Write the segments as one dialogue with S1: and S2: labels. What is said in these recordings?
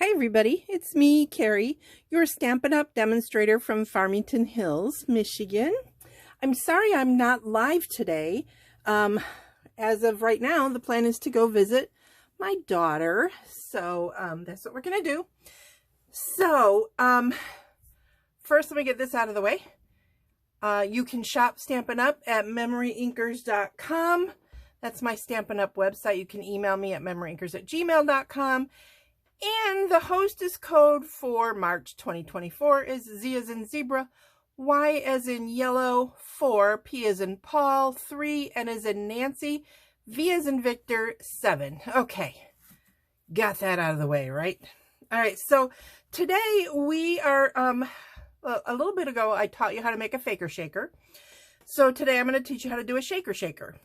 S1: Hi everybody, it's me, Carrie, your Stampin' Up! Demonstrator from Farmington Hills, Michigan. I'm sorry I'm not live today. As of right now, the plan is to go visit my daughter, so that's what we're going to do. So, first let me get this out of the way. You can shop Stampin' Up! At MemoryINKers.com. That's my Stampin' Up! Website. You can email me at MemoryINKers@gmail.com. And the hostess code for March 2024 is Z as in zebra, Y as in yellow, 4, P as in Paul, 3, N as in Nancy, V as in Victor, 7. Okay, got that out of the way, right? All right, so today we are, a little bit ago I taught you how to make a faker shaker. So today I'm going to teach you how to do a shaker shaker.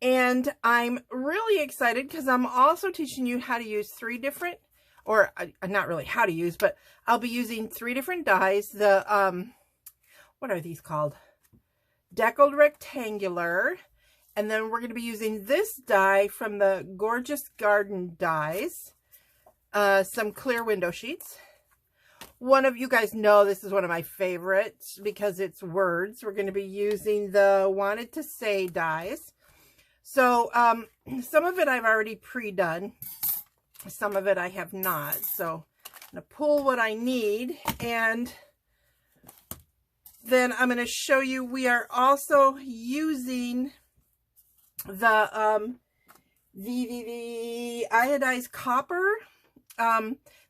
S1: And I'm really excited because I'm also teaching you how to use 3 different, or not really how to use, but I'll be using 3 different dies. The, what are these called? Deckled Rectangular. And then we're going to be using this die from the Gorgeous Garden dies. Some clear window sheets. One of you guys know this is one of my favorites because it's words. We're going to be using the Wanted to Say dies. So, some of it I've already pre-done. Some of it I have not. So, I'm going to pull what I need. And then I'm going to show you, we are also using the iodized copper.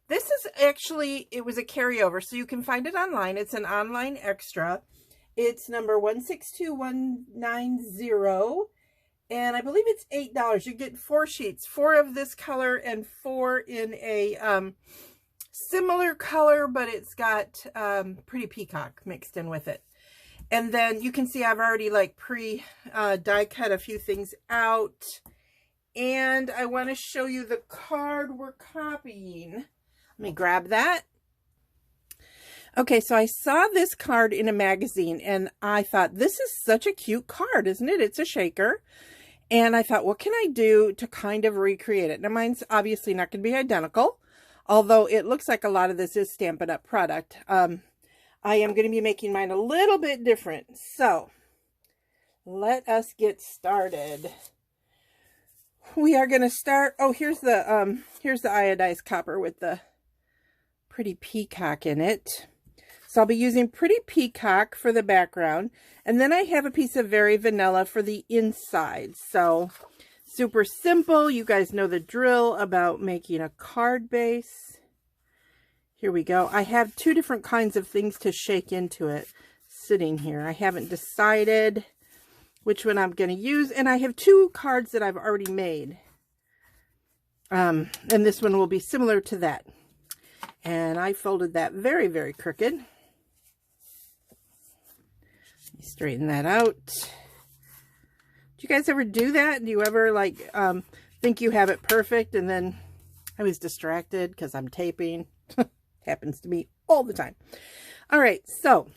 S1: This is actually, it was a carryover. So, you can find it online. It's an online extra. It's number 162190. And I believe it's $8. You get 4 sheets, 4 of this color and 4 in a similar color, but it's got Pretty Peacock mixed in with it. And then you can see I've already like die cut a few things out. And I want to show you the card we're copying. Let me grab that. Okay, so I saw this card in a magazine and I thought, this is such a cute card, isn't it? It's a shaker. And I thought, what can I do to kind of recreate it? Now, mine's obviously not going to be identical, although it looks like a lot of this is Stampin' Up! Product. I am going to be making mine a little bit different. So, let us get started. We are going to start, oh, here's the iodized copper with the Pretty Peacock in it. So I'll be using Pretty Peacock for the background. And then I have a piece of Very Vanilla for the inside. So super simple. You guys know the drill about making a card base. Here we go. I have 2 different kinds of things to shake into it sitting here. I haven't decided which one I'm going to use. And I have 2 cards that I've already made. And this one will be similar to that. And I folded that very, very crooked. Straighten that out. Do you guys ever do that? Do you ever like think you have it perfect and then I was distracted because I'm taping? Happens to me all the time. All right, so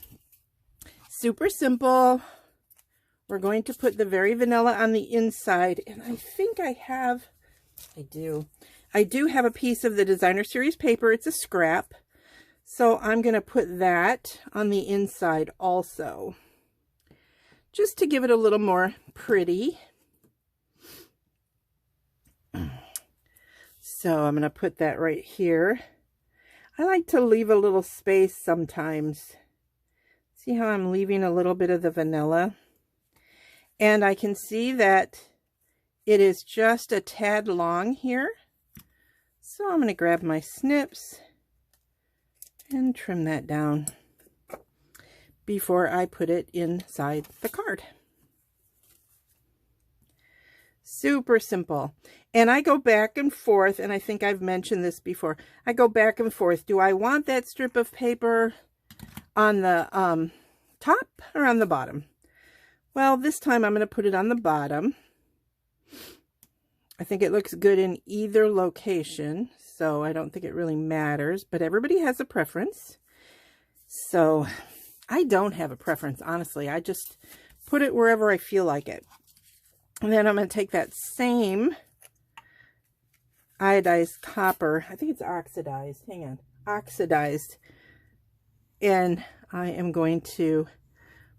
S1: super simple. We're going to put the Very Vanilla on the inside, and I think I do have a piece of the Designer Series paper. It's a scrap, so I'm going to put that on the inside also, just to give it a little more pretty. So I'm going to put that right here. I like to leave a little space sometimes. See how I'm leaving a little bit of the vanilla? And I can see that it is just a tad long here. So I'm going to grab my snips and trim that down before I put it inside the card. Super simple. And I go back and forth, and I think I've mentioned this before. I go back and forth. Do I want that strip of paper on the top or on the bottom? Well, this time I'm going to put it on the bottom. I think it looks good in either location, so I don't think it really matters, but everybody has a preference. So I don't have a preference, honestly. I just put it wherever I feel like it. And then I'm going to take that same iodized copper. I think it's oxidized. Hang on. Oxidized. And I am going to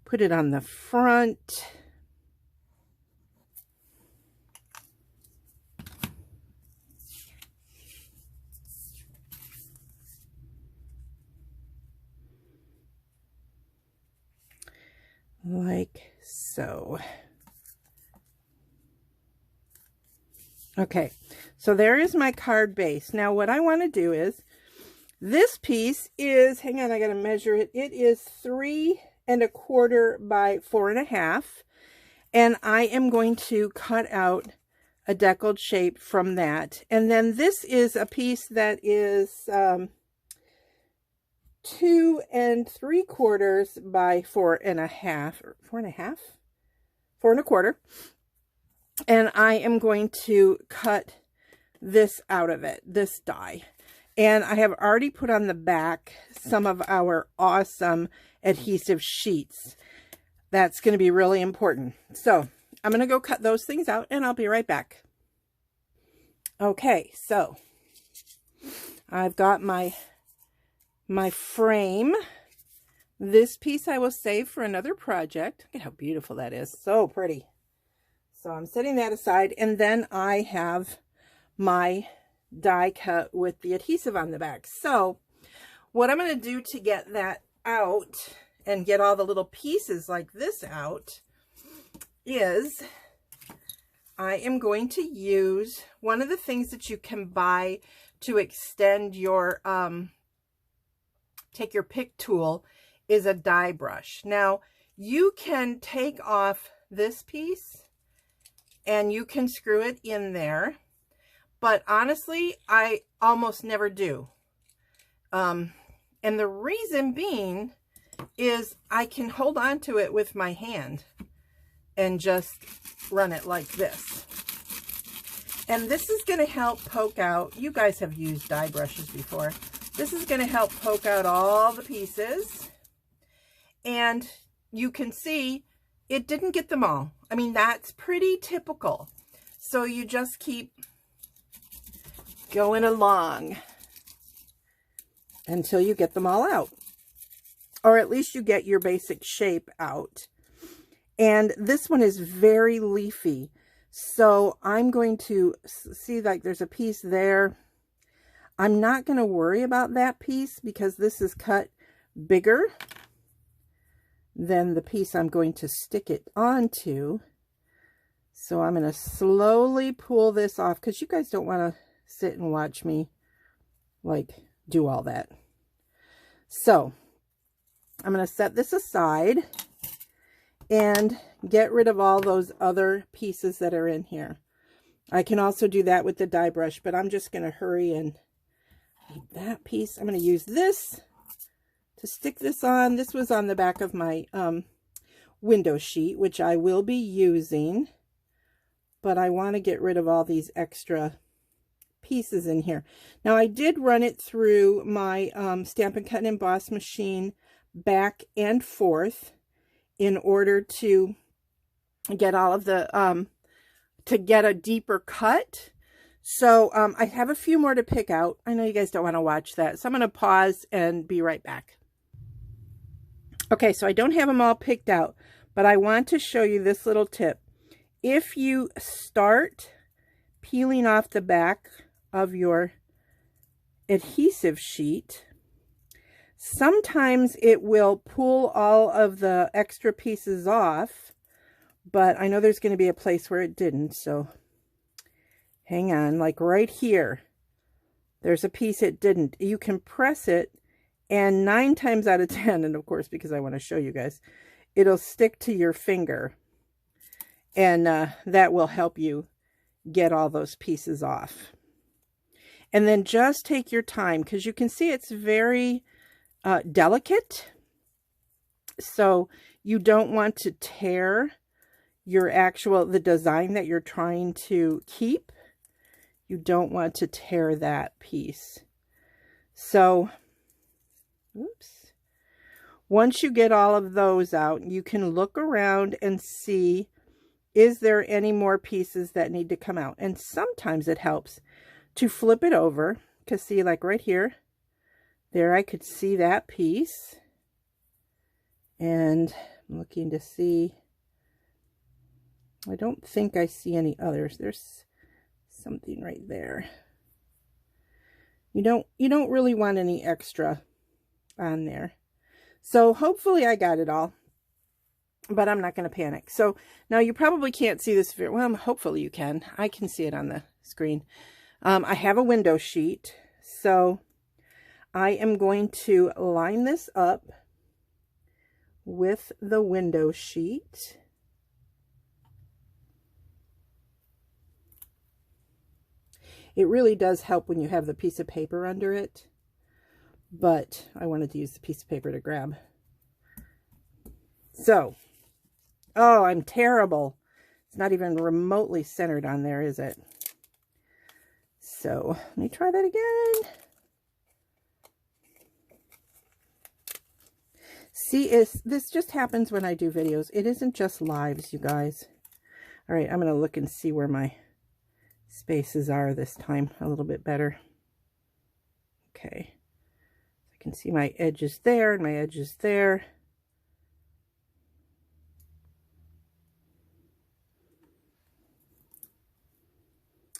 S1: put it on the front. Like so. Okay, so there is my card base. Now what I want to do is, this piece is, hang on, I got to measure it. It is 3 1/4 by 4 1/2. And I am going to cut out a deckled shape from that. And then this is a piece that is 2 3/4 by 4 1/2, or 4 1/2, 4 1/4. And I am going to cut this out of it, this die. And I have already put on the back some of our awesome adhesive sheets. That's going to be really important. So I'm going to go cut those things out and I'll be right back. Okay, so I've got my frame. This piece I will save for another project. Look at how beautiful that is. So pretty. So I'm setting that aside, and then I have my die cut with the adhesive on the back. So what I'm going to do to get that out and get all the little pieces like this out is I am going to use one of the things that you can buy to extend your take your pick tool is a die brush. Now you can take off this piece and you can screw it in there, but honestly I almost never do. And the reason being is I can hold on to it with my hand and just run it like this. And this is going to help poke out, you guys have used die brushes before, this is going to help poke out all the pieces. And you can see it didn't get them all. I mean, that's pretty typical. So you just keep going along until you get them all out. Or at least you get your basic shape out. And this one is very leafy. So I'm going to see, like, there's a piece there. I'm not going to worry about that piece because this is cut bigger than the piece I'm going to stick it onto. So I'm going to slowly pull this off because you guys don't want to sit and watch me like do all that. So I'm going to set this aside and get rid of all those other pieces that are in here. I can also do that with the die brush, but I'm just going to hurry and that piece. I'm going to use this to stick this on. This was on the back of my window sheet, which I will be using, but I want to get rid of all these extra pieces in here. Now I did run it through my Stampin' Cut and Emboss machine back and forth in order to get all of the to get a deeper cut. So I have a few more to pick out. I know you guys don't want to watch that, so I'm going to pause and be right back. Okay, so I don't have them all picked out, but I want to show you this little tip. If you start peeling off the back of your adhesive sheet, sometimes it will pull all of the extra pieces off, but I know there's going to be a place where it didn't, so hang on. Like right here, there's a piece it didn't. You can press it, and 9 times out of 10, and of course because I want to show you guys, it'll stick to your finger, and that will help you get all those pieces off. And then just take your time, because you can see it's very delicate, so you don't want to tear your the design that you're trying to keep. You don't want to tear that piece. So, oops. Once you get all of those out, you can look around and see, is there any more pieces that need to come out? And sometimes it helps to flip it over, because see, like right here, there I could see that piece. And I'm looking to see, I don't think I see any others. There's something right there. You don't really want any extra on there. So hopefully I got it all, but I'm not going to panic. So now you probably can't see this very well. Hopefully you can. I can see it on the screen. I have a window sheet, so I am going to line this up with the window sheet. It really does help when you have the piece of paper under it, but I wanted to use the piece of paper to grab. So, oh, I'm terrible. It's not even remotely centered on there, is it? So, let me try that again. See, this just happens when I do videos. It isn't just lives, you guys. All right, I'm going to look and see where my spaces are this time a little bit better. Okay. I can see my edges there and my edges there.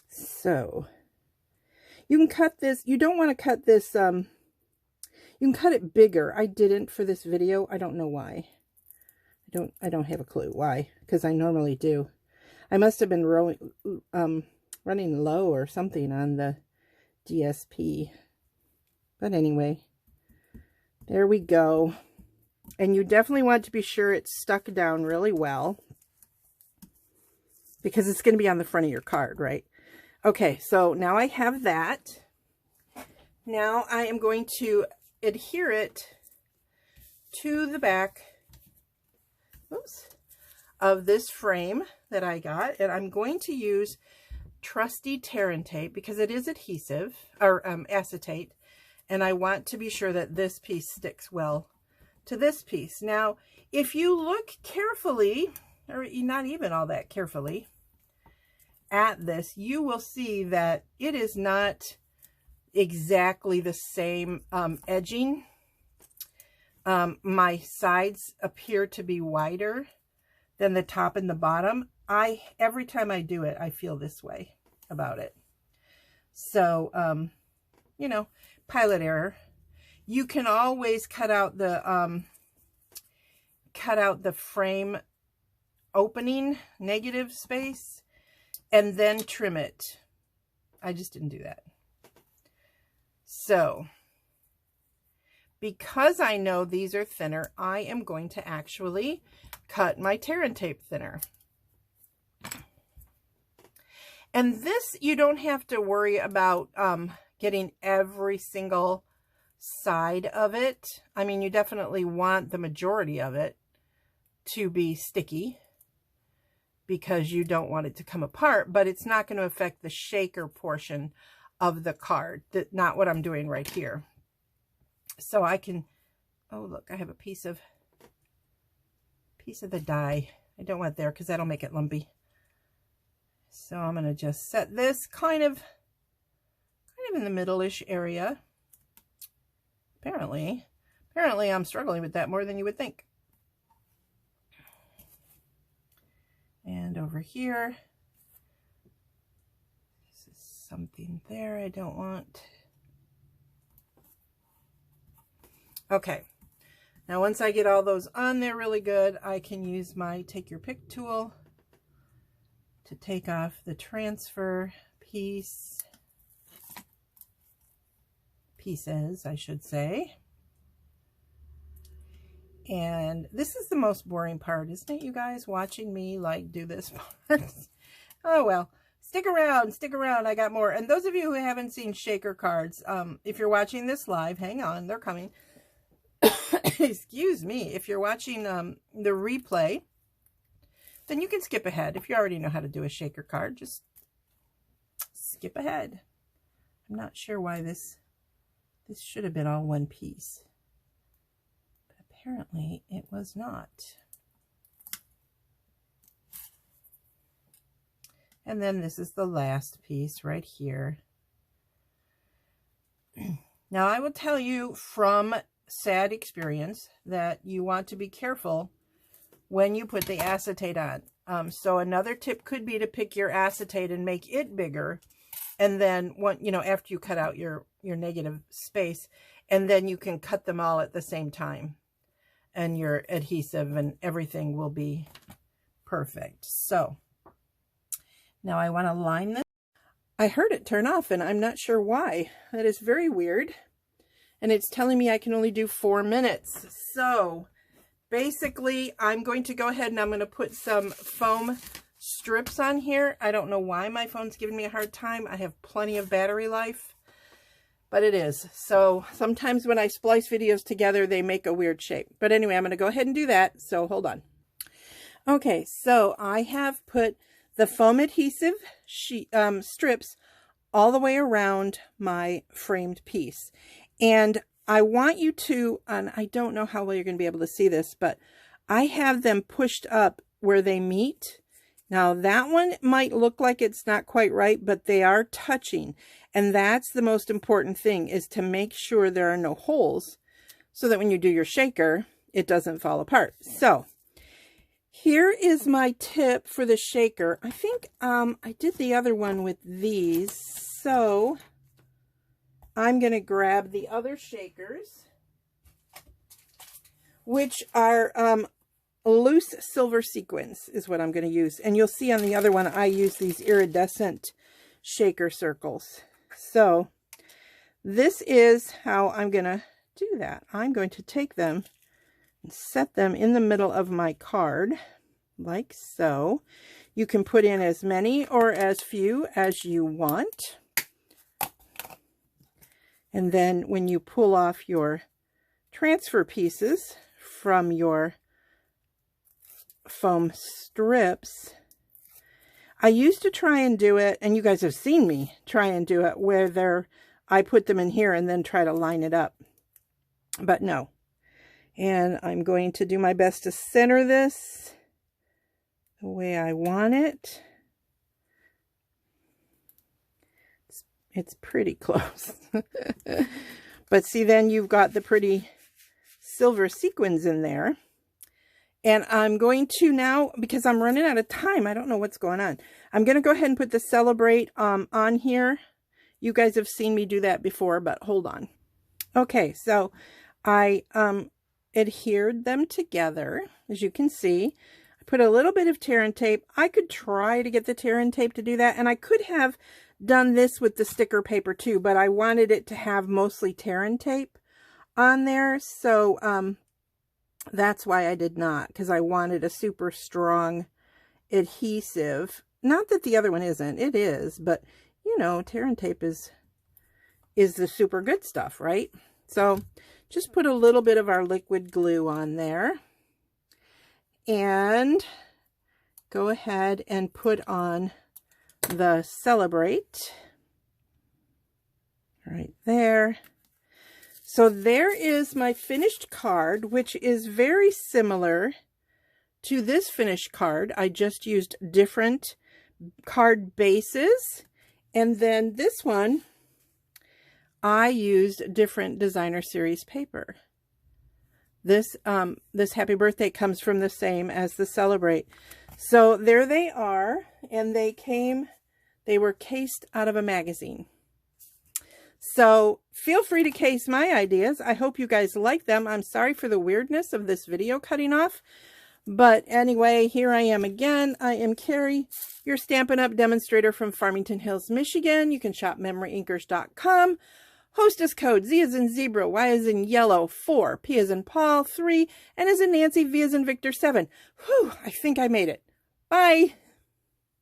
S1: So, you can cut this. You don't want to cut this, you can cut it bigger. I didn't for this video. I don't know why. I don't have a clue why, because I normally do. I must have been running low or something on the DSP. But anyway, there we go. And you definitely want to be sure it's stuck down really well, because it's going to be on the front of your card, right? Okay, so now I have that. Now I am going to adhere it to the back, oops, of this frame that I got. And I'm going to use trusty tear and tape because it is adhesive, or acetate. And I want to be sure that this piece sticks well to this piece. Now, if you look carefully, or not even all that carefully, at this, you will see that it is not exactly the same edging. My sides appear to be wider than the top and the bottom. Every time I do it, I feel this way about it. So, you know, pilot error. You can always cut out the frame opening, negative space, and then trim it. I just didn't do that. So, because I know these are thinner, I am going to actually cut my tear and tape thinner. And this, you don't have to worry about getting every single side of it. I mean, you definitely want the majority of it to be sticky, because you don't want it to come apart, but it's not going to affect the shaker portion of the card. Not what I'm doing right here. So I can, oh look, I have a piece of the die. I don't want it there because that'll make it lumpy. So I'm going to just set this kind of in the middle-ish area. Apparently I'm struggling with that more than you would think. And over here, this is something there I don't want. Okay, now once I get all those on there really good, I can use my take your pick tool to take off the transfer pieces, I should say. And this is the most boring part, isn't it, you guys, watching me like do this part? Oh well, stick around, I got more. And those of you who haven't seen shaker cards, if you're watching this live, hang on, they're coming. Excuse me. If you're watching the replay, then you can skip ahead. If you already know how to do a shaker card, just skip ahead. I'm not sure why this should have been all one piece. Apparently it was not. And then this is the last piece right here. Now, I will tell you from sad experience that you want to be careful when you put the acetate on. So another tip could be to pick your acetate and make it bigger. And then, after you cut out your negative space, and then you can cut them all at the same time. And your adhesive and everything will be perfect. So now I want to line this. I heard it turn off and I'm not sure why. That is very weird. And it's telling me I can only do 4 minutes. So basically I'm going to go ahead and I'm going to put some foam strips on here. I don't know why my phone's giving me a hard time. I have plenty of battery life, but it is. So sometimes when I splice videos together, they make a weird shape. But anyway, I'm going to go ahead and do that. So hold on. Okay, so I have put the foam adhesive strips all the way around my framed piece. And I want you to, and I don't know how well you're going to be able to see this, but I have them pushed up where they meet. Now that one might look like it's not quite right, but they are touching. And that's the most important thing, is to make sure there are no holes so that when you do your shaker, it doesn't fall apart. So here is my tip for the shaker. I think I did the other one with these, so I'm going to grab the other shakers, which are loose silver sequins is what I'm going to use. And you'll see on the other one, I use these iridescent shaker circles. So this is how I'm going to do that. I'm going to take them and set them in the middle of my card, like so. You can put in as many or as few as you want. And then when you pull off your transfer pieces from your foam strips, I used to try and do it, and you guys have seen me try and do it, where I put them in here and then try to line it up. But no. And I'm going to do my best to center this the way I want it. It's pretty close. But see, then you've got the pretty silver sequins in there. And I'm going to now, because I'm running out of time, I don't know what's going on, I'm going to go ahead and put the Celebrate on here. You guys have seen me do that before, but hold on. Okay, so I adhered them together, as you can see. I put a little bit of tear and tape. I could try to get the tear and tape to do that, and I could have done this with the sticker paper too, but I wanted it to have mostly tear and tape on there, so that's why I did not, because I wanted a super strong adhesive. Not that the other one isn't, it is, but you know, tear and tape is the super good stuff, right? So just put a little bit of our liquid glue on there and go ahead and put on the Celebrate right there. So there is my finished card, which is very similar to this finished card. I just used different card bases, and then this one I used different designer series paper. This Happy Birthday comes from the same as the Celebrate. So there they are, and they were cased out of a magazine. So feel free to case my ideas. I hope you guys like them. I'm sorry for the weirdness of this video cutting off. But anyway, here I am again. I am Carrie, your Stampin' Up! Demonstrator from Farmington Hills, Michigan. You can shop MemoryINKers.com. Hostess code Z as in zebra, Y as in yellow, 4, P as in Paul, 3, N as in Nancy, V as in Victor, 7. Whew, I think I made it. Bye.